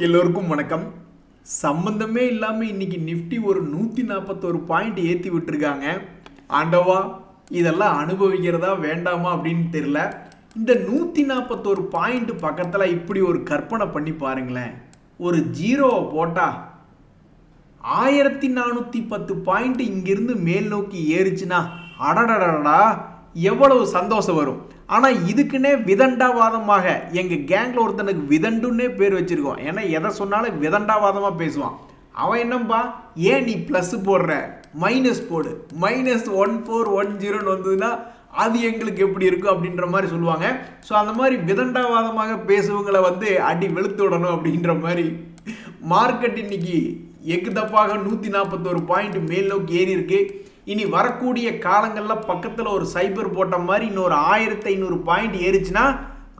எல்லோருக்கும் வணக்கம். சம்பந்தமே இல்லாமல் இன்னைக்கு நிஃப்டி ஒரு 141 பாயிண்ட் ஏற்றி விட்டுருக்காங்க. ஆண்டவா, இதெல்லாம் அனுபவிக்கிறதா வேண்டாமா அப்படின்னு தெரியல. இந்த 141 பாயிண்ட் பக்கத்தில் இப்படி ஒரு கற்பனை பண்ணி பாருங்களேன். ஒரு ஜீரோவை போட்டா 1410 பாயிண்ட் இங்கிருந்து மேல் நோக்கி ஏறிச்சுன்னா அடடடடா எவ்வளவு சந்தோஷம் வரும். ஆனால் இதுக்குன்னே விதண்டாவாதமாக எங்கள் கேங்கில் ஒருத்தனுக்கு விதண்டுன்னே பேர் வச்சுருக்கோம். ஏன்னா எதை சொன்னாலும் விதண்டாவாதமாக பேசுவான். அவன் என்னப்பா, ஏன் நீ ப்ளஸ் போடுற, மைனஸ் போடு, -1410 வந்ததுன்னா அது எங்களுக்கு எப்படி இருக்கும் அப்படின்ற மாதிரி சொல்லுவாங்க. ஸோ அந்த மாதிரி விதண்டாவாதமாக பேசுவங்களை அடி வெளுத்து விடணும் அப்படின்ற மாதிரி மார்க்கெட் இன்னைக்கு எக்கு தப்பாக 141 பாயிண்ட் மேல் நோக்கி ஏறி இருக்கு. இனி வரக்கூடிய காலங்களில் பக்கத்தில் ஒரு சைபர் போட்ட மாதிரி இன்னொரு 1500 பாயிண்ட் ஏறிச்சுன்னா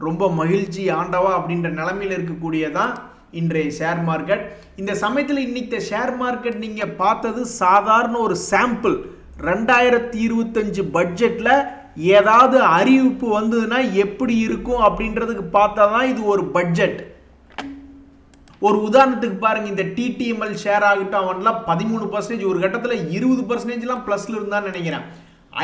ரொம்ப மகிழ்ச்சி ஆண்டவா அப்படின்ற நிலைமையில் இருக்கக்கூடியதான் இன்றைய ஷேர் மார்க்கெட். இந்த சமயத்தில் இன்னைக்கு ஷேர் மார்க்கெட் நீங்கள் பார்த்தது சாதாரண ஒரு சாம்பிள். 2025 பட்ஜெட்டில் ஏதாவது அறிவிப்பு வந்ததுன்னா எப்படி இருக்கும் அப்படின்றதுக்கு பார்த்தா தான் இது ஒரு பட்ஜெட். ஒரு உதாரணத்துக்கு பாருங்க, இந்த டிடிஎம்எல் ஷேர் ஆகட்டும், அவன்லாம் 13%, ஒரு கட்டத்தில் 20%லாம் பிளஸ்ல இருந்தான்னு நினைக்கிறேன்.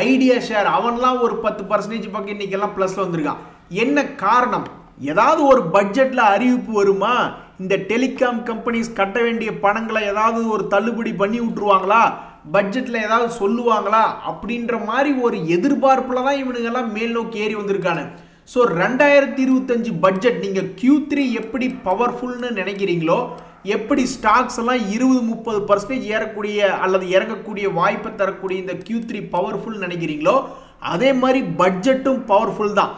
ஐடியா ஷேர் அவன்லாம் ஒரு 10% பக்கம் இன்னைக்கெல்லாம் பிளஸ்ல வந்திருக்கான். என்ன காரணம்? ஏதாவது ஒரு பட்ஜெட்ல அறிவிப்பு வருமா? இந்த டெலிகாம் கம்பெனிஸ் கட்ட வேண்டிய பணங்களை ஏதாவது ஒரு தள்ளுபடி பண்ணி விட்டுருவாங்களா, பட்ஜெட்ல ஏதாவது சொல்லுவாங்களா அப்படின்ற மாதிரி ஒரு எதிர்பார்ப்புல தான் இவனுங்கெல்லாம் மேல் நோக்கி ஏறி வந்திருக்கானு. ஸோ 2025 பட்ஜெட் நீங்கள் Q3 எப்படி பவர்ஃபுல்னு நினைக்கிறீங்களோ, எப்படி ஸ்டாக்ஸ் எல்லாம் 20-30% ஏறக்கூடிய அல்லது இறங்கக்கூடிய வாய்ப்பை தரக்கூடிய இந்த Q3 பவர்ஃபுல் நினைக்கிறீங்களோ, அதே மாதிரி பட்ஜெட்டும் பவர்ஃபுல் தான்.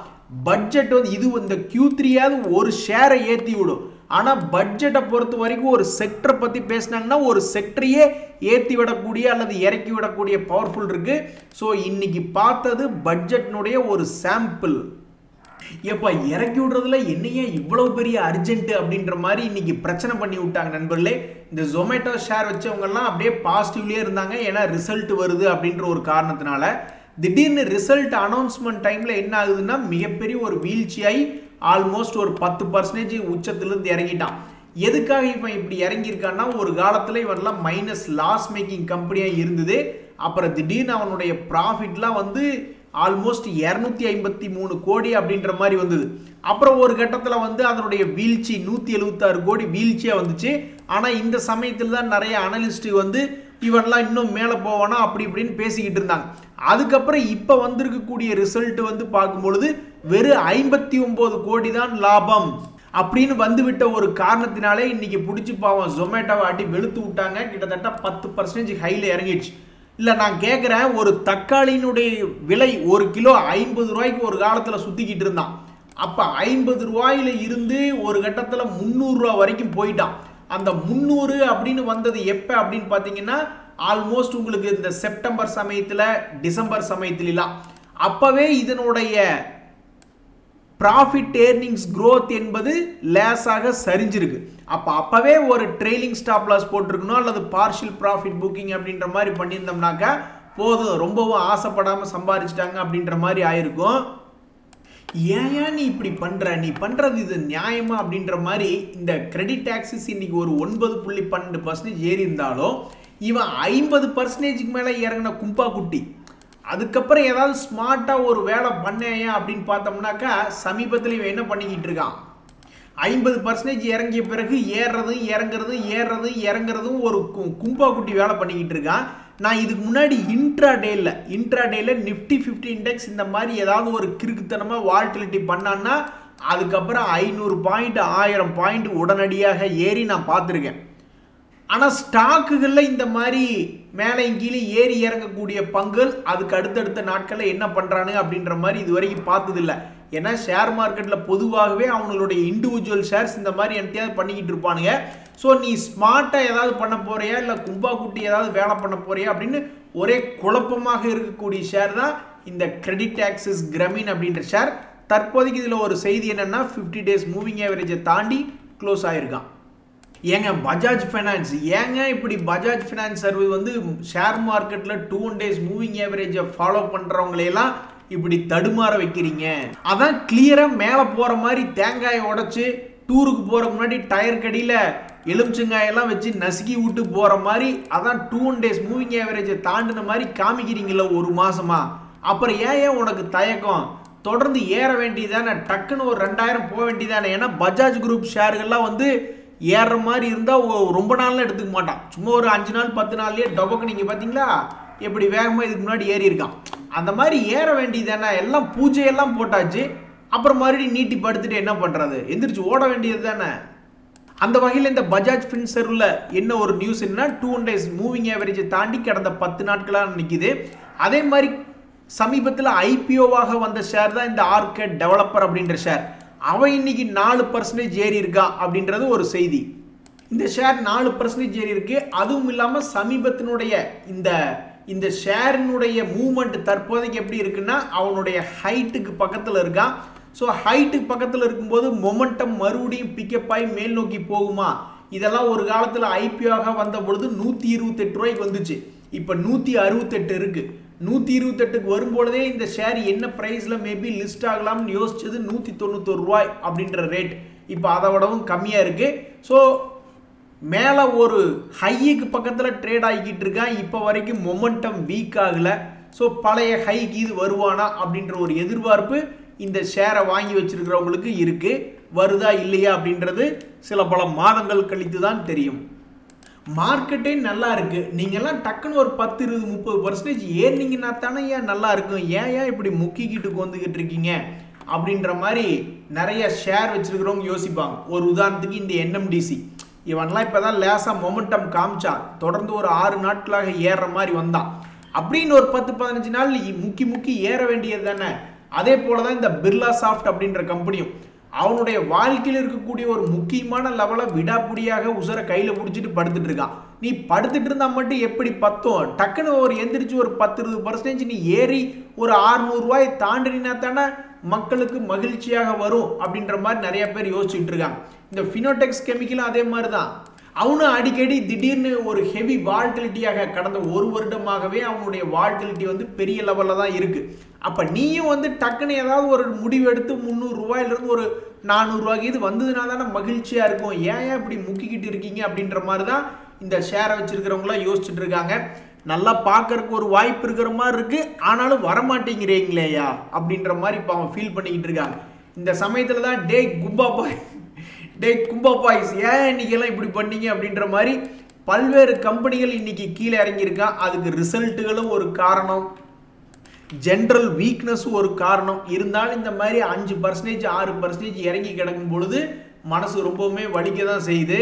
பட்ஜெட் இது இந்த Q3யாவது ஒரு ஷேரை ஏற்றி விடும். ஆனால் பட்ஜெட்டை பொறுத்த வரைக்கும் ஒரு செக்டரை பற்றி பேசினாங்கன்னா ஒரு செக்டரையே ஏற்றி விடக்கூடிய அல்லது இறக்கி விடக்கூடிய பவர்ஃபுல் இருக்கு. ஸோ இன்னைக்கு பார்த்தது பட்ஜெட்னுடைய ஒரு சாம்பிள். எப்போ இறக்கி விடுறதுல என்னையே இவ்வளவு பெரிய அர்ஜென்ட் அப்படின்ற மாதிரி இன்னைக்கு பிரச்சனை பண்ணி விட்டாங்க நண்பர்களே. இந்த ஜொமேட்டோ ஷேர் வச்சவங்கெல்லாம் அப்படியே பாசிட்டிவ்லேயே இருந்தாங்க. ஏன்னா ரிசல்ட் வருது அப்படின்ற ஒரு காரணத்தினால திடீர்னு ரிசல்ட் அனௌன்ஸ்மெண்ட் டைமில் என்ன ஆகுதுன்னா மிகப்பெரிய ஒரு வீழ்ச்சியாகி ஆல்மோஸ்ட் ஒரு 10% உச்சத்திலிருந்து இறங்கிட்டான். எதுக்காக இவன் இப்படி இறங்கியிருக்கான்னா, ஒரு காலத்தில் இவன்லாம் மைனஸ் லாஸ் மேக்கிங் கம்பெனியாக இருந்தது. அப்புறம் திடீர்னு அவனுடைய ப்ராஃபிட்லாம் ஆல்மோஸ்ட் 253 கோடி அப்படின்ற மாதிரி வந்தது. அப்புறம் ஒரு கட்டத்தில் அதனுடைய வீழ்ச்சி 176 கோடி வீழ்ச்சியாக வந்துச்சு. ஆனால் இந்த சமயத்தில் தான் நிறைய அனலிஸ்ட் இவன்லாம் இன்னும் மேலே போவானா அப்படி இப்படின்னு பேசிக்கிட்டு இருந்தாங்க. அதுக்கப்புறம் இப்போ வந்திருக்கக்கூடிய ரிசல்ட் பார்க்கும்பொழுது வெறும் 59 கோடி தான் லாபம் அப்படின்னு வந்துவிட்ட ஒரு காரணத்தினாலே இன்னைக்கு பிடிச்சி பாவம் ஜொமேட்டோவை அடி வெளுத்து விட்டாங்க. கிட்டத்தட்ட 10% ஹையில் இறங்கிடுச்சு. இல்லை, நான் கேட்குறேன், ஒரு தக்காளியினுடைய விலை 1 கிலோ 50 ரூபாய்க்கு ஒரு காலத்தில் சுற்றிக்கிட்டு இருந்தான். அப்போ 50 ரூபாயில இருந்து ஒரு கட்டத்தில் 300 ரூபா வரைக்கும் போயிட்டான். அந்த 300 அப்படின்னு வந்தது எப்போ அப்படின்னு பார்த்தீங்கன்னா, ஆல்மோஸ்ட் உங்களுக்கு இந்த செப்டம்பர் சமயத்தில் டிசம்பர் சமயத்துலாம் அப்போவே இதனுடைய ப்ராஃபிட் ஏர்னிங்ஸ் க்ரோத் என்பது லேஸாக சரிஞ்சிருக்கு. அப்போவே ஒரு ட்ரெயிலிங் ஸ்டாப் லாஸ் போட்டிருக்கணும் அல்லது பார்ஷியல் ப்ராஃபிட் புக்கிங் அப்படின்ற மாதிரி பண்ணியிருந்தோம்னாக்கா போதும், ரொம்பவும் ஆசைப்படாமல் சம்பாதிச்சிட்டாங்க அப்படின்ற மாதிரி ஆயிருக்கும். ஏன் நீ இப்படி பண்ணுற, நீ பண்ணுறது இது நியாயமா அப்படின்ற மாதிரி இந்த கிரெடிட் ஆக்சிஸ் இன்னைக்கு ஒரு 9.12% ஏறி இருந்தாலும் இவன் 50%க்கு மேலே இறங்கின கும்பா குட்டி. அதுக்கப்புறம் ஏதாவது ஸ்மார்ட்டாக ஒரு வேலை பண்ணேயா அப்படின்னு பார்த்தோம்னாக்கா சமீபத்தில் இவன் என்ன பண்ணிக்கிட்டு இருக்கான், 50% இறங்கிய பிறகு ஏறுறதும் இறங்குறதும் ஒரு கும்பா குட்டி வேலை பண்ணிக்கிட்டு இருக்கான். நான் இதுக்கு முன்னாடி இன்ட்ராடேல நிஃப்டி 50 இண்டெக்ஸ் இந்த மாதிரி ஏதாவது ஒரு கிறுக்குத்தனமாக வால்டிலிட்டி பண்ணான்னா அதுக்கப்புறம் 500 பாயிண்ட் 1000 பாயிண்ட் உடனடியாக ஏறி நான் பார்த்துருக்கேன். ஆனால் ஸ்டாக்குகளில் இந்த மாதிரி மேலே கீழே ஏறி இறங்கக்கூடிய பங்குகள் அதுக்கு அடுத்தடுத்த நாட்களில் என்ன பண்ணுறானு அப்படின்ற மாதிரி இது வரைக்கும் பார்த்ததில்லை. ஏன்னா ஷேர் மார்க்கெட்டில் பொதுவாகவே அவங்களுடைய இண்டிவிஜுவல் ஷேர்ஸ் இந்த மாதிரி என்னத்தையாவது பண்ணிக்கிட்டு இருப்பானுங்க. ஸோ நீ ஸ்மார்ட்டாக ஏதாவது பண்ண போறியா இல்லை கும்பா குட்டி ஏதாவது வேலை பண்ண போறியா அப்படின்னு ஒரே குழப்பமாக இருக்கக்கூடிய ஷேர் தான் இந்த கிரெடிட் ஆக்சிஸ் கிராமின் அப்படின்ற ஷேர். தற்போதைக்கு இதில் ஒரு செய்தி என்னென்னா 50 டேஸ் மூவிங் ஆவரேஜை தாண்டி க்ளோஸ் ஆகிருக்கான். ஏங்க பஜாஜ் ஃபைனான்ஸ், ஏங்க இப்படி பஜாஜ் ஃபைனான்ஸ் சர்வீஸ் ஷேர் மார்க்கெட்டில் 2 டேஸ் மூவிங் ஆவரேஜை ஃபாலோ பண்ணுறவங்களையெல்லாம் இப்படி தடுமாற வைக்கிறீங்க? அதான் கிளியரா மேலே போற மாதிரி தேங்காயை உடைச்சு டூருக்கு போகிறதுக்கு முன்னாடி டயர் கடியில் எலுமிச்சங்காயெல்லாம் வச்சு நசுக்கி விட்டு போகிற மாதிரி, அதான் 2 days மூவிங் ஆவரேஜை தாண்டின மாதிரி காமிக்கிறீங்கள ஒரு மாசமா. அப்புறம் ஏன் உனக்கு தயக்கம்? தொடர்ந்து ஏற வேண்டியதானே, டக்குன்னு ஒரு 2000 போக வேண்டியதானே. ஏன்னா பஜாஜ் குரூப் ஷேர்கள்லாம் வந்து ஏறுற மாதிரி இருந்தால் ரொம்ப நாள்லாம் எடுத்துக்க மாட்டான். சும்மா ஒரு 5 நாள் 10 நாள்லேயே டொபக்கு. நீங்கள் பார்த்தீங்களா எப்படி வேகமாக இதுக்கு முன்னாடி ஏறி இருக்கான். அந்த மாதிரி ஏற வேண்டியதானே. எல்லாம் பூஜையெல்லாம் போட்டாச்சு, அப்புறம் மறுபடியும் நீட்டி படுத்துட்டு என்ன பண்ணுறது? எந்திரிச்சு ஓட வேண்டியது தானே. அந்த வகையில் இந்த பஜாஜ் ஃபின்சர்வில் என்ன ஒரு நியூஸ் என்னன்னா, 2 days மூவிங் ஆவரேஜை தாண்டி கடந்த 10 நாட்களாக நிற்கிது. அதே மாதிரி சமீபத்தில் ஐபிஓவாக வந்த ஷேர் தான் இந்த ஆர்கேட் டெவலப்பர் அப்படின்ற ஷேர். அவன் இன்னைக்கு 4% ஏறி இருக்கா அப்படின்றது ஒரு செய்தி. இந்த ஷேர் 4% ஏறி இருக்கு. அதுவும் இல்லாமல் சமீபத்தினுடைய இந்த ஷேரினுடைய மூவ்மெண்ட் தற்போதைக்கு எப்படி இருக்குன்னா, அவனுடைய ஹைட்டுக்கு பக்கத்தில் இருக்கான். ஸோ ஹைட்டுக்கு பக்கத்தில் இருக்கும்போது மொமெண்டம் மறுபடியும் பிக்கப் ஆகி மேல் நோக்கி போகுமா? இதெல்லாம் ஒரு காலத்தில் ஐபிஓவாக வந்த பொழுது 128 ரூபாய்க்கு வந்துச்சு. இப்போ 168 இருக்கு. 128க்கு வரும்பொழுதே இந்த ஷேர் என்ன பிரைஸ்ல மேபி லிஸ்ட் ஆகலாம்னு யோசிச்சது 191 ரூபாய் அப்படின்ற ரேட். இப்போ அதை விடவும் கம்மியாக இருக்கு. ஸோ மேலே ஒரு ஹைக்கு பக்கத்தில் ட்ரேட் ஆகிக்கிட்டு இருக்கான். இப்போ வரைக்கும் மொமெண்டம் வீக் ஆகலை. ஸோ பழைய ஹைக்கு இது வருவானா அப்படின்ற ஒரு எதிர்பார்ப்பு இந்த ஷேரை வாங்கி வச்சிருக்கிறவங்களுக்கு இருக்கு. வருதா இல்லையா அப்படின்றது சில பல மாதங்கள் கழித்து தான் தெரியும். மார்க்கெட்டே நல்லா இருக்கு. நீங்கெல்லாம் டக்குன்னு ஒரு 10, 20, 30% ஏறினீங்கன்னா தானே ஏன் நல்லா இருக்கும். ஏன் இப்படி முக்கிக்கிட்டு வந்துக்கிட்டு இருக்கீங்க அப்படின்ற மாதிரி நிறைய ஷேர் வச்சிருக்கிறவங்க யோசிப்பாங்க. ஒரு உதாரணத்துக்கு இந்த என்எம்டிசி, இவன்லாம் இப்போ தான் லேசாக மொமெண்டம் காமிச்சான். தொடர்ந்து ஒரு 6 நாட்களாக ஏறுற மாதிரி வந்தான். அப்படின்னு ஒரு 10-15 நாள் முக்கி ஏற வேண்டியது தானே. அதே போல தான் இந்த பிர்லா சாஃப்ட் அப்படின்ற கம்பெனியும் அவனுடைய வாழ்க்கையில் இருக்கக்கூடிய ஒரு முக்கியமான லெவலை விடாப்புடியாக உசரை கையில் பிடிச்சிட்டு படுத்துட்டு இருக்கான். நீ படுத்துட்டு இருந்தா மட்டும் எப்படி பத்தும்? டக்குன்னு ஒரு எந்திரிச்சு ஒரு 10-20% நீ ஏறி ஒரு 600 ரூபாயை தாண்டினா தானே மக்களுக்கு மகிழ்ச்சியாக வரும் அப்படின்ற மாதிரி நிறைய பேர் யோசிச்சுட்டு இருக்காங்க. இந்த ஃபினோடெக்ஸ் கெமிக்கலும் அதே மாதிரி தான். அவனும் அடிக்கடி திடீர்னு ஒரு ஹெவி வால்டிலிட்டியாக கடந்த 1 வருடமாகவே அவனுடைய வால்டிலிட்டி வந்து பெரிய லெவலில் தான் இருக்கு. அப்போ நீயும் வந்து டக்குன்னு ஏதாவது ஒரு முடிவு எடுத்து 300 ரூபாயிலிருந்து ஒரு 400 ரூபாய்க்கு இது வந்ததுனா தானே மகிழ்ச்சியாக இருக்கும். ஏன் இப்படி முக்கிக்கிட்டு இருக்கீங்க அப்படின்ற மாதிரி தான் இந்த ஷேரை வச்சிருக்கிறவங்களாம் யோசிச்சுட்டு இருக்காங்க. நல்லா பார்க்கறதுக்கு ஒரு வாய்ப்பு இருக்கிற மாதிரி இருக்கு, ஆனாலும் வரமாட்டேங்கிறீங்களேயா அப்படின்ற மாதிரி இப்போ அவன் ஃபீல் பண்ணிக்கிட்டு இருக்காங்க. இந்த சமயத்தில் தான் கும்பா பாய்ஸ் ஏன் இன்னைக்கெல்லாம் இப்படி பண்ணீங்க அப்படின்ற மாதிரி பல்வேறு கம்பெனிகள் இன்னைக்கு கீழே இறங்கியிருக்கான். அதுக்கு ரிசல்ட்டுகளும் ஒரு காரணம், ஜென்ரல் வீக்னஸும் ஒரு காரணம். இருந்தாலும் இந்த மாதிரி 5%, 6% இறங்கி கிடக்கும் பொழுது மனசு ரொம்பவுமே வலிக்க தான் செய்யுது.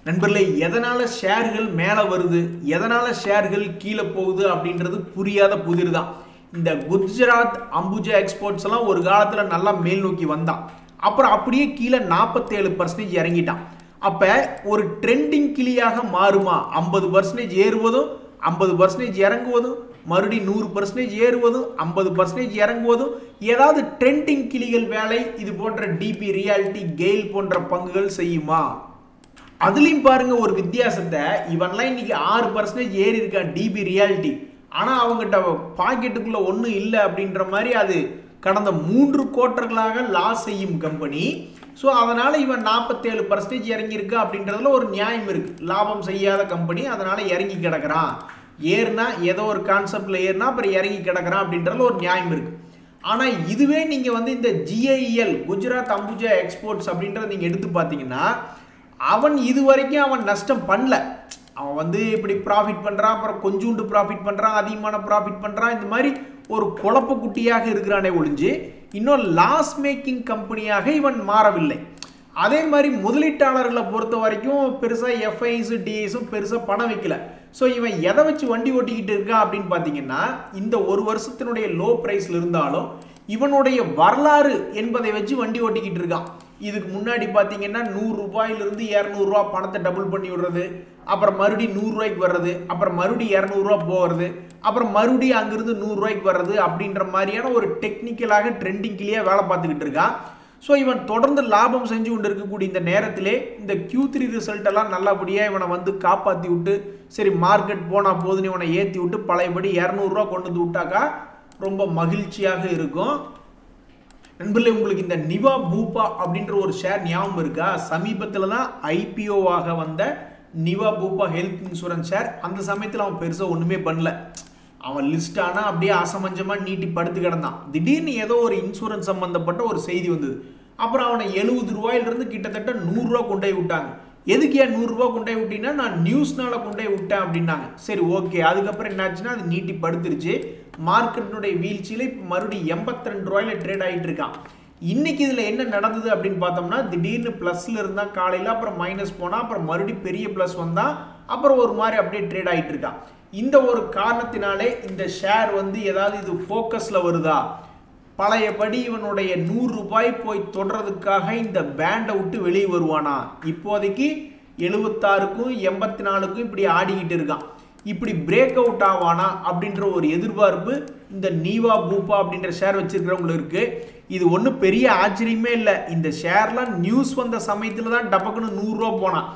நண்பர்களே, எதனால் ஷேர்கள் மேலே வருது, எதனால் ஷேர்கள் கீழே போகுது அப்படின்றது புரியாத புதிர் தான். இந்த குஜராத் அம்புஜா எக்ஸ்போர்ட்ஸ் எல்லாம் ஒரு காலத்தில் நல்லா மேல் நோக்கி வந்தான். அப்புறம் அப்படியே கீழே 47% இறங்கிட்டான். அப்போ ஒரு ட்ரெண்டிங் கிளியாக மாறுமா? 50% ஏறுவதும் 50% இறங்குவதும், மறுபடியும் 100% ஏறுவதும் 50% இறங்குவதும் ஏதாவது ட்ரெண்டிங் கிளிகள் வேலை இது போன்ற டிபி ரியாலிட்டி கெயில் போன்ற பங்குகள் செய்யுமா? அதுலேயும் பாருங்க ஒரு வித்தியாசத்தை. இவன்லாம் இன்னைக்கு 6% ஏறி இருக்கான் டிபி ரியாலிட்டி. ஆனால் அவங்ககிட்ட பாக்கெட்டுக்குள்ள ஒன்றும் இல்லை அப்படின்ற மாதிரி அது கடந்த 3 குவார்ட்டர்களாக லாஸ் செய்யும் கம்பெனி. ஸோ அதனால் இவன் 47% இறங்கியிருக்கு அப்படின்றதுல ஒரு நியாயம் இருக்குது. லாபம் செய்யாத கம்பெனி, அதனால் இறங்கி கிடக்கிறான். ஏறுனா ஏதோ ஒரு கான்செப்டில் ஏறுனா அப்புறம் இறங்கி கிடக்கிறான் அப்படின்றதுல ஒரு நியாயம் இருக்குது. ஆனால் இதுவே நீங்கள் வந்து இந்த ஜிஐஎல் குஜராத் அம்புஜா எக்ஸ்போர்ட்ஸ் அப்படின்றத நீங்கள் எடுத்து பார்த்தீங்கன்னா, அவன் இது வரைக்கும் அவன் நஷ்டம் பண்ணல. அவன் வந்து இப்படி ப்ராஃபிட் பண்ணுறான், அப்புறம் கொஞ்சோண்டு ப்ராஃபிட் பண்ணுறான், அதிகமான ப்ராஃபிட் பண்ணுறான். இந்த மாதிரி ஒரு குழப்ப குட்டியாக இருக்கிறானே ஒழிஞ்சு இன்னும் லாஸ் மேக்கிங் கம்பெனியாக இவன் மாறவில்லை. அதே மாதிரி முதலீட்டாளர்களை பொறுத்த வரைக்கும் பெருசாக எஃப்ஐஸும் டிஐஸும் பெருசாக பணம் வைக்கல. ஸோ இவன் எதை வச்சு வண்டி ஓட்டிக்கிட்டு இருக்கான் அப்படின்னு பார்த்தீங்கன்னா, இந்த ஒரு வருஷத்தினுடைய லோ ப்ரைஸில் இருந்தாலும் இவனுடைய வரலாறு என்பதை வச்சு வண்டி ஓட்டிக்கிட்டு இருக்கான். இதுக்கு முன்னாடி பார்த்தீங்கன்னா 100 ரூபாயிலிருந்து 200 ரூபா பணத்தை டபுள் பண்ணி விடுறது, அப்புறம் மறுபடியும் 100 ரூபாய்க்கு வர்றது, அப்புறம் மறுபடியும் 200 ரூபா போகிறது, அப்புறம் மறுபடியும் அங்கிருந்து 100 ரூபாய்க்கு வர்றது அப்படின்ற மாதிரியான ஒரு டெக்னிக்கலாக ட்ரெண்டிங்கிலேயே வேலை பார்த்துக்கிட்டு இருக்கான். ஸோ இவன் தொடர்ந்து லாபம் செஞ்சு கொண்டு இருக்கக்கூடிய இந்த நேரத்திலே இந்த Q3 ரிசல்ட் எல்லாம் நல்லபடியாக இவனை வந்து காப்பாற்றி விட்டு, சரி மார்க்கெட் போனால் போதுன்னு இவனை ஏற்றி விட்டு பழையபடி 200 ரூபா கொண்டு வந்து விட்டாக்கா ரொம்ப மகிழ்ச்சியாக இருக்கும். நண்பர்களே, உங்களுக்கு இந்த நிவா பூப்பா அப்படின்ற ஒரு ஷேர் ஞாபகம் இருக்கா? சமீபத்தில் தான் ஐபிஓவாக வந்த நிவா பூப்பா ஹெல்த் இன்சூரன்ஸ் ஷேர். அந்த சமயத்தில் அவன் பெருசாக ஒன்றுமே பண்ணல. அவன் லிஸ்ட் ஆனால் அப்படியே அசமஞ்சமாக நீட்டி படுத்து கிடந்தான். திடீர்னு ஏதோ ஒரு இன்சூரன்ஸ் சம்பந்தப்பட்ட ஒரு செய்தி வந்தது. அப்புறம் அவனை 70 ரூபாயிலிருந்து கிட்டத்தட்ட 100 ரூபா கொண்டு போய் விட்டாங்க. எதுக்கு ஏன் 100 ரூபா கொண்டு போய் விட்டீங்கன்னா, நான் நியூஸ்னால கொண்டு போய் விட்டேன் அப்படின்னாங்க. சரி, ஓகே. அதுக்கப்புறம் என்னாச்சுன்னா அது நீட்டி படுத்துருச்சு. மார்க்கெட்டினுடைய வீழ்ச்சியில் இப்போ மறுபடியும் 82 ரூபாயில ட்ரேட் ஆகிட்டு இருக்கான். இன்னைக்கு இதில் என்ன நடந்தது அப்படின்னு பார்த்தோம்னா, திடீர்னு ப்ளஸில் இருந்தால் காலையில், அப்புறம் மைனஸ் போனால், அப்புறம் மறுபடியும் பெரிய ப்ளஸ் வந்தால், அப்புறம் ஒரு மாதிரி அப்படியே ட்ரேட் ஆகிட்டு இருக்கான். இந்த ஒரு காரணத்தினாலே இந்த ஷேர் வந்து ஏதாவது இது ஃபோக்கஸில் வருதா, பழையபடி இவனுடைய 100 ரூபாய் போய் தொடர்றதுக்காக இந்த பேண்டை விட்டு வெளியே வருவானா? இப்போதைக்கு 76க்கும் 84க்கும் இப்படி ஆடிக்கிட்டு இருக்கான். இப்படி பிரேக் அவுட் ஆவானா அப்படின்ற ஒரு எதிர்பார்ப்பு இந்த நீவா பூப்பா அப்படின்ற ஷேர் வச்சிருக்கிறவங்களுக்கு இருக்கு. இது ஒன்றும் பெரிய ஆச்சரியமே இல்லை. இந்த ஷேர்லாம் நியூஸ் வந்த சமயத்தில் தான் டபக்குன்னு 100 ரூபா போனான்.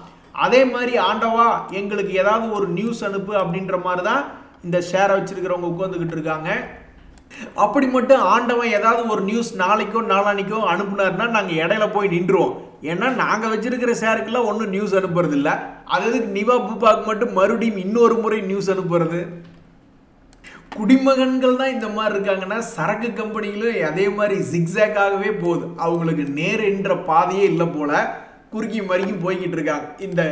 அதே மாதிரி ஆண்டவா எங்களுக்கு ஏதாவது ஒரு நியூஸ் அனுப்பு அப்படின்ற மாதிரி தான் இந்த ஷேரை வச்சிருக்கிறவங்க உட்காந்துக்கிட்டு இருக்காங்க. அப்படி மட்டும் ஆண்டவன் ஏதாவது ஒரு நியூஸ் நாளைக்கோ நாளானிக்கோ அனுப்புனாருன்னா நாங்கள் இடையில போய் நின்றுவோம். ஏன்னா நாங்கள் வச்சிருக்கிற ஷேருக்கெல்லாம் ஒன்றும் நியூஸ் அனுப்புறது இல்லை. அதுக்கு நிவா பூப்பாக்கு மட்டும் மறுபடியும் இன்னொரு முறை நியூஸ் அனுப்புறது. குடிமகன்கள் தான் இந்த மாதிரி இருக்காங்கன்னா, சரக்கு கம்பெனிகளும் அதே மாதிரி ஜிக்ஸாக்காகவே போகுது. அவங்களுக்கு நேர் என்ற பாதையே இல்லை போல, குறுக்கி மறுக்கி போய்கிட்டு இருக்காங்க. இந்த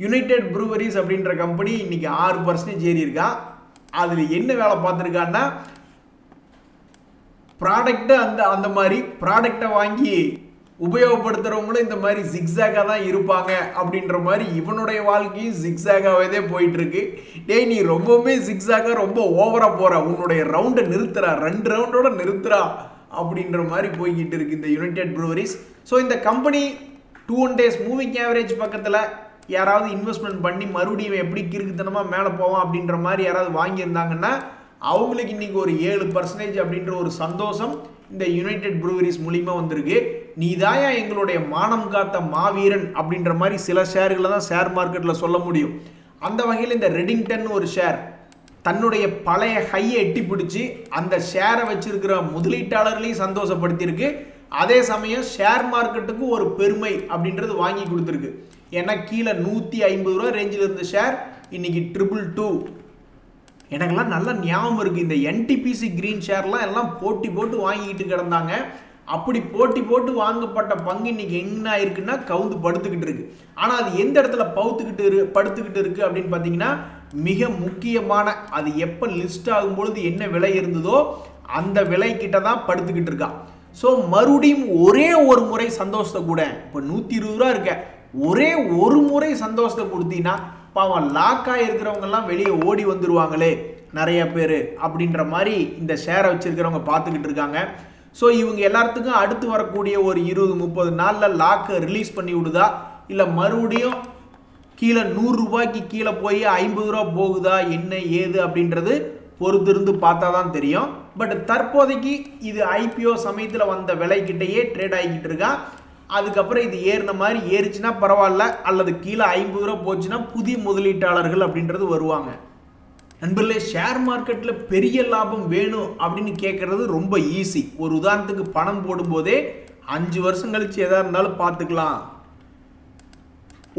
யுனைடெட் ப்ரூவரிஸ் அப்படின்ற கம்பெனி இன்னைக்கு 6% ஏறி இருக்கான். அதில் என்ன வேலை பார்த்துருக்கான்னா, ப்ராடக்ட் அந்த மாதிரி ப்ராடக்டை வாங்கி உபயோகப்படுத்துறவங்களும் இந்த மாதிரி ஜிக்ஸாக தான் இருப்பாங்க அப்படின்ற மாதிரி இவனுடைய வாழ்க்கையும் ஜிக்ஸாகாவே போயிட்டு இருக்கு. டேய், நீ ரொம்பவுமே ஜிக்ஸாக ரொம்ப ஓவரா போற, உன்னுடைய ரவுண்டை நிறுத்துறா, 2 ரவுண்டோட நிறுத்துறா அப்படின்ற மாதிரி போய்கிட்டு இருக்கு இந்த யுனைடெட் ப்ரூவரிஸ். ஸோ இந்த கம்பெனி 2 days மூவிங் ஆவரேஜ் பக்கத்தில் யாராவது இன்வெஸ்ட்மெண்ட் பண்ணி மறுபடியும் எப்படி கிறுக்குத்தனமாக மேலே போவான் அப்படின்ற மாதிரி யாராவது வாங்கியிருந்தாங்கன்னா அவங்களுக்கு இன்னைக்கு ஒரு 7% அப்படின்ற ஒரு சந்தோஷம் இந்த யுனைடெட் ப்ரூவரிஸ் மூலியமா வந்திருக்கு. நீதாயா எங்களுடைய மானம் காத்த மாவீரன் அப்படின்ற மாதிரி சில ஷேர்களை தான் ஷேர் மார்க்கெட்டில் சொல்ல முடியும். அந்த வகையில் இந்த ரெடிங்டன் ஒரு ஷேர் தன்னுடைய பழைய ஹையை எட்டி பிடிச்சி அந்த ஷேரை வச்சிருக்கிற முதலீட்டாளர்களையும் சந்தோஷப்படுத்தியிருக்கு. அதே சமயம் ஷேர் மார்க்கெட்டுக்கு ஒரு பெருமை அப்படின்றது வாங்கி கொடுத்துருக்கு. ஏன்னா கீழே 150 ரூபா ரேஞ்சில் இருந்த ஷேர் இன்னைக்கு 222. எனக்கெல்லாம் நல்ல ஞாபகம் இருக்குது. இந்த என்டிபிசி கிரீன் ஷேர்லாம் எல்லாம் போட்டி போட்டு வாங்கிக்கிட்டு கிடந்தாங்க. அப்படி போட்டி போட்டு வாங்கப்பட்ட பங்கு இன்னைக்கு என்ன ஆயிருக்குன்னா கவுந்து படுத்துக்கிட்டு இருக்கு. ஆனால் அது எந்த இடத்துல படுத்துக்கிட்டு இருக்கு அப்படின்னு பார்த்தீங்கன்னா, மிக முக்கியமான அது எப்போ லிஸ்ட் ஆகும்பொழுது என்ன விலை இருந்ததோ அந்த விலை கிட்ட தான் படுத்துக்கிட்டு இருக்கா. ஸோ மறுபடியும் ஒரே ஒரு முறை சந்தோஷத்தை கூட, இப்போ 120 ரூபா இருக்க, ஒரே ஒரு முறை சந்தோஷத்தை கொடுத்தீங்கன்னா பாவம் லாக்காக இருக்கிறவங்கெல்லாம் வெளியே ஓடி வந்துடுவாங்களே நிறைய பேர் அப்படின்ற மாதிரி இந்த ஷேரை வச்சிருக்கிறவங்க பார்த்துக்கிட்டு இருக்காங்க. ஸோ இவங்க எல்லாத்துக்கும் அடுத்து வரக்கூடிய ஒரு 20-30 நாளில் லாக்கை ரிலீஸ் பண்ணி விடுதா, இல்லை மறுபடியும் கீழே 100 ரூபாய்க்கு கீழே போய் 50 ரூபா போகுதா, என்ன ஏது அப்படின்றது பொறுத்திருந்து பார்த்தா தான் தெரியும். பட் தற்போதைக்கு இது ஐபிஓ சமயத்தில் வந்த விலைக்கிட்டேயே ட்ரேட் ஆகிக்கிட்டு இருக்கா. அதுக்கப்புறம் இது ஏறின மாதிரி ஏறிச்சுன்னா பரவாயில்ல, அல்லது கீழே 50 ரூபா போச்சுன்னா புதிய முதலீட்டாளர்கள் அப்படின்றது வருவாங்க. நண்பர்களே, ஷேர் மார்க்கெட்டில் பெரிய லாபம் வேணும் அப்படின்னு கேட்கறது ரொம்ப ஈஸி. ஒரு உதாரணத்துக்கு பணம் போடும்போதே 5 வருஷம் கழிச்சு எதாக இருந்தாலும் பார்த்துக்கலாம்.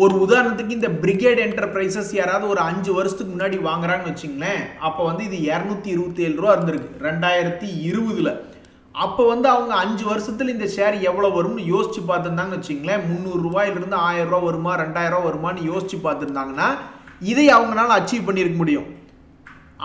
ஒரு உதாரணத்துக்கு இந்த பிரிகேட் என்டர்பிரைசஸ் யாராவது ஒரு 5 வருஷத்துக்கு முன்னாடி வாங்குறாங்கன்னு வச்சுங்களேன், அப்போ வந்து இது 227 ரூபா இருந்திருக்கு 2020. அப்போ வந்து அவங்க 5 வருஷத்துல இந்த ஷேர் எவ்வளோ வரும்னு யோசிச்சு பார்த்துருந்தாங்கன்னு வச்சுங்களேன், 300 ரூபாயிலிருந்து 1000 ரூபா வருமா 2000 ரூபா வருமானு யோசிச்சு பார்த்துருந்தாங்கன்னா இதை அவங்களால அச்சீவ் பண்ணியிருக்க முடியும்.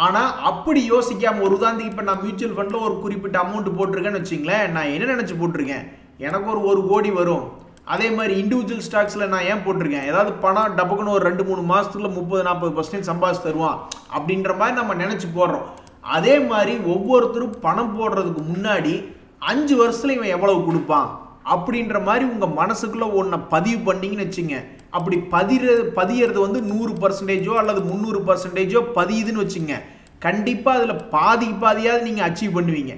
ஆனால் அப்படி யோசிக்காமல், ஒரு உதாரணத்துக்கு இப்போ நான் மியூச்சுவல் ஃபண்டில் ஒரு குறிப்பிட்ட அமௌண்ட் போட்டிருக்கேன்னு வச்சுங்களேன், நான் என்ன நினச்சி போட்டிருக்கேன், எனக்கு ஒரு 1 கோடி வரும். அதே மாதிரி இண்டிவிஜுவல் ஸ்டாக்ஸில் நான் ஏன் போட்டிருக்கேன், ஏதாவது பணம் டப்புக்குன்னு ஒரு 2-3 மாதத்துல 30-40% சம்பாதிச்சு தருவான் அப்படின்ற மாதிரி நம்ம நினச்சி போடுறோம். அதே மாதிரி ஒவ்வொருத்தரும் பணம் போடுறதுக்கு முன்னாடி 5 வருஷத்துல இவன் எவ்வளவு கொடுப்பான் அப்படின்ற மாதிரி உங்கள் மனசுக்குள்ளே ஒன்றை பதிவு பண்ணிங்கன்னு வச்சுங்க. அப்படி பதியறது வந்து 100% அல்லது 300% பதியுதுன்னு வச்சுங்க, கண்டிப்பாக அதில் பாதியாவது நீங்கள் அச்சீவ் பண்ணுவீங்க.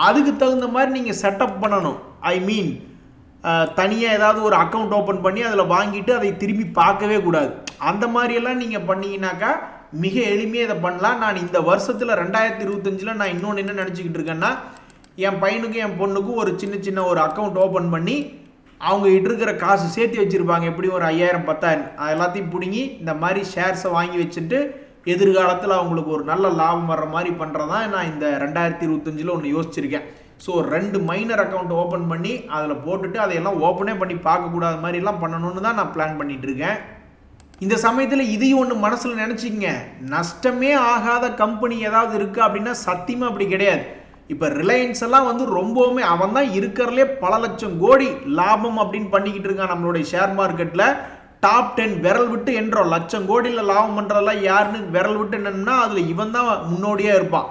அதுக்கு தகுந்த மாதிரி நீங்கள் செட்டப் பண்ணணும். ஐ மீன், தனியாக ஏதாவது ஒரு அக்கௌண்ட் ஓப்பன் பண்ணி அதில் வாங்கிட்டு அதை திரும்பி பார்க்கவே கூடாது. அந்த மாதிரியெல்லாம் நீங்கள் பண்ணீங்கன்னாக்கா மிக எளிமையாக இதை பண்ணலாம். நான் இந்த வருஷத்தில் 2025 நான் இன்னொன்று என்ன நினச்சிக்கிட்டு இருக்கேன்னா, என் பையனுக்கும் என் பொண்ணுக்கும் ஒரு சின்ன ஒரு அக்கௌண்ட் ஓப்பன் பண்ணி அவங்க கிட்ட இருக்கிற காசு சேர்த்து வச்சுருப்பாங்க, எப்படி ஒரு 5000 10,000 எல்லாத்தையும் பிடுங்கி இந்த மாதிரி ஷேர்ஸை வாங்கி வச்சுட்டு எதிர்காலத்தில் அவங்களுக்கு ஒரு நல்ல லாபம் வர்ற மாதிரி பண்ணுறதான் நான் இந்த 2025 ஒன்று யோசிச்சிருக்கேன். ஸோ 2 மைனர் அக்கௌண்ட் ஓப்பன் பண்ணி அதில் போட்டுட்டு அதையெல்லாம் ஓப்பனே பண்ணி பார்க்கக்கூடாத மாதிரிலாம் பண்ணணும்னு தான் நான் பிளான் பண்ணிட்டு இருக்கேன். இந்த சமயத்தில் இதையும் ஒன்று மனசில் நினச்சிங்க, நஷ்டமே ஆகாத கம்பெனி ஏதாவது இருக்கா அப்படின்னா சத்தியமாக அப்படி கிடையாது. இப்போ ரிலையன்ஸ் எல்லாம் வந்து ரொம்பவுமே அவன் தான் இருக்கிறதுலே பல லட்சம் கோடி லாபம் அப்படின்னு பண்ணிக்கிட்டு இருக்கான். நம்மளுடைய ஷேர் மார்க்கெட்டில் டாப் 10 விரல் விட்டு என்றோம், லட்சம் கோடியில் லாபம் பண்ணுறதெல்லாம் யாருன்னு விரல் விட்டு என்னன்னா அதில் இவன் தான் முன்னோடியாக இருப்பான்.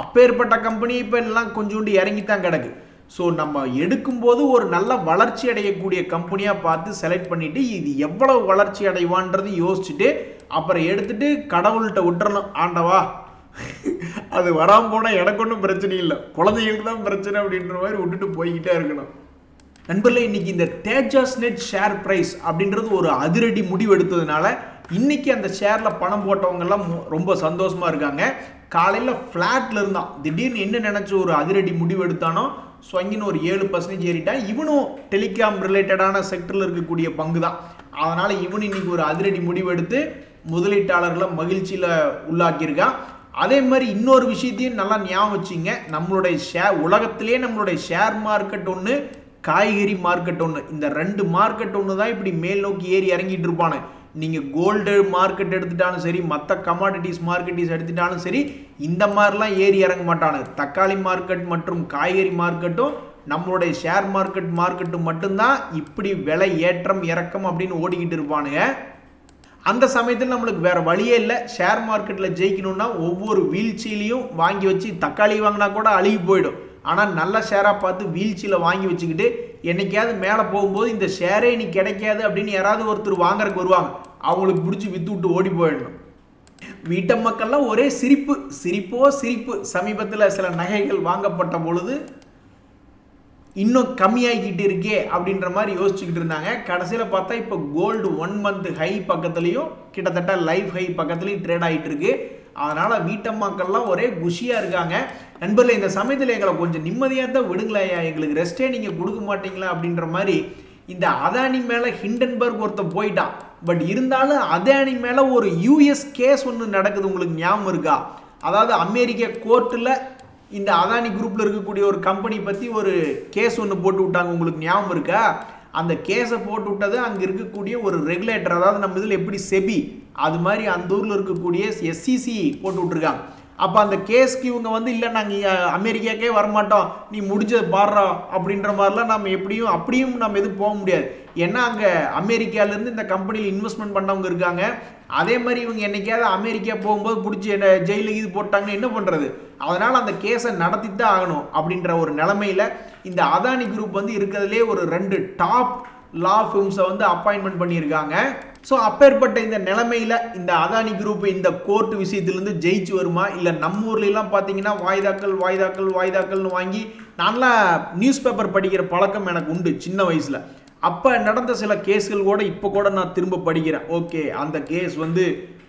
அப்பேற்பட்ட கம்பெனி இப்போ எல்லாம் கொஞ்சோண்டு இறங்கித்தான் கிடக்கு. ஸோ நம்ம எடுக்கும்போது ஒரு நல்ல வளர்ச்சி அடையக்கூடிய கம்பெனியாக பார்த்து செலக்ட் பண்ணிவிட்டு இது எவ்வளவு வளர்ச்சி அடைவான்றது யோசிச்சுட்டு அப்புறம் எடுத்துகிட்டு கடவுள்கிட்ட விட்டுறணும், ஆண்டவா அது வராமல் போனால் எனக்கு ஒன்றும் பிரச்சனை இல்லை, குழந்தைங்களுக்கு தான் பிரச்சனை அப்படின்ற மாதிரி விட்டுட்டு போய்கிட்டே இருக்கணும். நண்பர்களே, இன்னைக்கு இந்த தேஜாஸ் நெட் ஷேர் பிரைஸ் அப்படின்றது ஒரு அதிரடி முடிவு எடுத்ததுனால இன்னைக்கு அந்த ஷேரில் பணம் போட்டவங்கெல்லாம் ரொம்ப சந்தோஷமாக இருக்காங்க. காலையில் ஃப்ளாட்டில் இருந்தான், திடீர்னு என்ன நினச்சி ஒரு அதிரடி முடிவு எடுத்தானோ ஸ்வங்கின்னு ஒரு 7% ஏறிட்டான். இவனும் டெலிகாம் ரிலேட்டடான செக்டரில் இருக்கக்கூடிய பங்கு தான். அதனால் இவனு இன்னைக்கு ஒரு அதிரடி முடிவு எடுத்து முதலீட்டாளர்களை மகிழ்ச்சியில் உள்ளாக்கியிருக்கான். அதே மாதிரி இன்னொரு விஷயத்தையும் நல்லா ஞாபகம் வச்சுங்க, நம்மளுடைய உலகத்திலே நம்மளுடைய ஷேர் மார்க்கெட் ஒன்று, காய்கறி மார்க்கெட் ஒன்று, இந்த 2 மார்க்கெட் ஒன்று தான் இப்படி மேல் நோக்கி ஏறி இறங்கிட்டு இருப்பானு. நீங்கள் கோல்டு மார்க்கெட் எடுத்துட்டாலும் சரி, மற்ற கமாடிட்டிஸ் மார்க்கெட்டிஸ் எடுத்துட்டாலும் சரி, இந்த மாதிரிலாம் ஏறி இறங்க மாட்டானு. தக்காளி மார்க்கெட் மற்றும் காய்கறி மார்க்கெட்டும் நம்மளுடைய ஷேர் மார்க்கெட்டும் மட்டும்தான் இப்படி விலை ஏற்றம் இறக்கம் அப்படின்னு ஓடிக்கிட்டு இருப்பானுங்க. அந்த சமயத்தில் நம்மளுக்கு வேறு வழியே இல்லை, ஷேர் மார்க்கெட்டில் ஜெயிக்கணும்னா ஒவ்வொரு வீழ்ச்சியிலையும் வாங்கி வச்சு, தக்காளி வாங்கினா கூட அழுகி போயிடும், ஆனால் நல்ல ஷேராக பார்த்து வீழ்ச்சியில் வாங்கி வச்சுக்கிட்டு என்னைக்காவது மேலே போகும்போது இந்த ஷேரே இன்னைக்கு கிடைக்காது அப்படின்னு யாராவது ஒருத்தர் வாங்குறதுக்கு வருவாங்க, அவங்களுக்கு பிடிச்சி விற்று விட்டு ஓடி போயிடணும். வீட்ட மக்கள்லாம் ஒரே சிரிப்பு. சமீபத்தில் சில நகைகள் வாங்கப்பட்ட பொழுது இன்னும் கம்மியாகிக்கிட்டு இருக்கே அப்படின்ற மாதிரி யோசிச்சுக்கிட்டு இருந்தாங்க. கடைசியில் பார்த்தா இப்போ கோல்டு 1 மந்த் ஹை பக்கத்துலையும் கிட்டத்தட்ட லைஃப் ஹை பக்கத்துலையும் ட்ரேட் ஆகிட்டு இருக்கு. அதனால் வீட்டம்மாக்கள்லாம் ஒரே குஷியாக இருக்காங்க. நண்பர்களே, இந்த சமயத்தில் எங்களை கொஞ்சம் நிம்மதியாக தான் விடுங்களையா, எங்களுக்கு ரெஸ்ட்டே நீங்கள் கொடுக்க மாட்டீங்களா அப்படின்ற மாதிரி இந்த அதானி மேலே ஹிண்டன்பர்க் ஒருத்தன் போயிட்டான். பட் இருந்தாலும் அதானி மேலே ஒரு யூஎஸ் கேஸ் ஒன்று நடக்குது, உங்களுக்கு ஞாபகம் இருக்கா? அதாவது அமெரிக்க கோர்ட்டில் இந்த அதானி குரூப்பில் இருக்கக்கூடிய ஒரு கம்பெனி பற்றி ஒரு கேஸ் ஒன்று போட்டு விட்டாங்க, உங்களுக்கு ஞாபகம் இருக்கா? அந்த கேஸை போட்டு விட்டது அங்கே இருக்கக்கூடிய ஒரு ரெகுலேட்டர், அதாவது நம்ம இதில் எப்படி செபி அது மாதிரி அந்த ஊரில் இருக்கக்கூடிய எஸ்சிசி போட்டு விட்ருக்காங்க. அப்போ அந்த கேஸ்க்கு இவங்க வந்து இல்லை நாங்கள் அமெரிக்காக்கே வரமாட்டோம், நீ முடிஞ்சது பாடுறா அப்படின்ற மாதிரிலாம் நம்ம அப்படியும் நம்ம எதுவும் போக முடியாது. ஏன்னா அங்கே அமெரிக்காவிலேருந்து இந்த கம்பெனியில் இன்வெஸ்ட்மெண்ட் பண்ணவங்க இருக்காங்க. அதே மாதிரி இவங்க என்னைக்காவது அமெரிக்கா போகும்போது பிடிச்சி என்ன ஜெயிலுக்கு இது போட்டாங்கன்னு என்ன பண்ணுறது? அதனால் அந்த கேஸை நடத்தி தான் ஆகணும் அப்படின்ற ஒரு நிலைமையில் இந்த அதானி குரூப் வந்து இருக்கிறதுலே ஒரு 2 டாப் லா ஃபிர்ம்ஸை வந்து அப்பாயின்மெண்ட் பண்ணியிருக்காங்க. ஸோ அப்பேற்பட்ட இந்த நிலைமையில் இந்த அதானி குரூப் இந்த கோர்ட் விஷயத்துலேருந்து ஜெயிச்சு வருமா, இல்லை நம்ம ஊர்லாம் பார்த்தீங்கன்னா வாய்தாக்கள்னு வாங்கி, நல்லா நியூஸ் பேப்பர் படிக்கிற பழக்கம் எனக்கு உண்டு சின்ன வயசில். அப்போ நடந்த சில கேஸ்கள் கூட இப்போ கூட நான் திரும்ப படிக்கிறேன். ஓகே, அந்த கேஸ் வந்து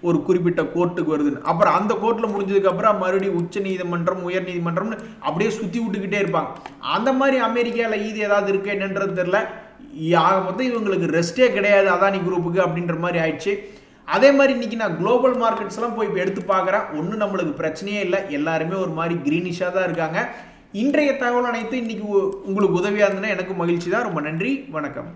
ஒரு குறிப்பிட்ட கோர்ட்டுக்கு வருதுன்னு, அப்புறம் அந்த கோர்ட்டில் முடிஞ்சதுக்கப்புறம் மறுபடியும் உச்ச நீதிமன்றம் உயர் நீதிமன்றம்னு அப்படியே சுற்றி விட்டுக்கிட்டே இருப்பாங்க. அந்த மாதிரி அமெரிக்காவில் இது ஏதாவது இருக்கு என்னன்றது தெரில. ஆக மொத்தம் இவங்களுக்கு ரெஸ்ட்டே கிடையாது அதானி குரூப்புக்கு அப்படின்ற மாதிரி ஆயிடுச்சு. அதே மாதிரி இன்னைக்கு நான் குளோபல் மார்க்கெட்ஸ்லாம் போய் இப்போ எடுத்து பார்க்குறேன், ஒன்றும் நம்மளுக்கு பிரச்சனையே இல்லை, எல்லாருமே ஒரு மாதிரி க்ரீனிஷாக தான் இருக்காங்க. இன்றைய தகவல் அனைத்து இன்னைக்கு உங்களுக்கு உதவியாக இருந்ததுன்னா எனக்கு மகிழ்ச்சி தான். ரொம்ப நன்றி, வணக்கம்.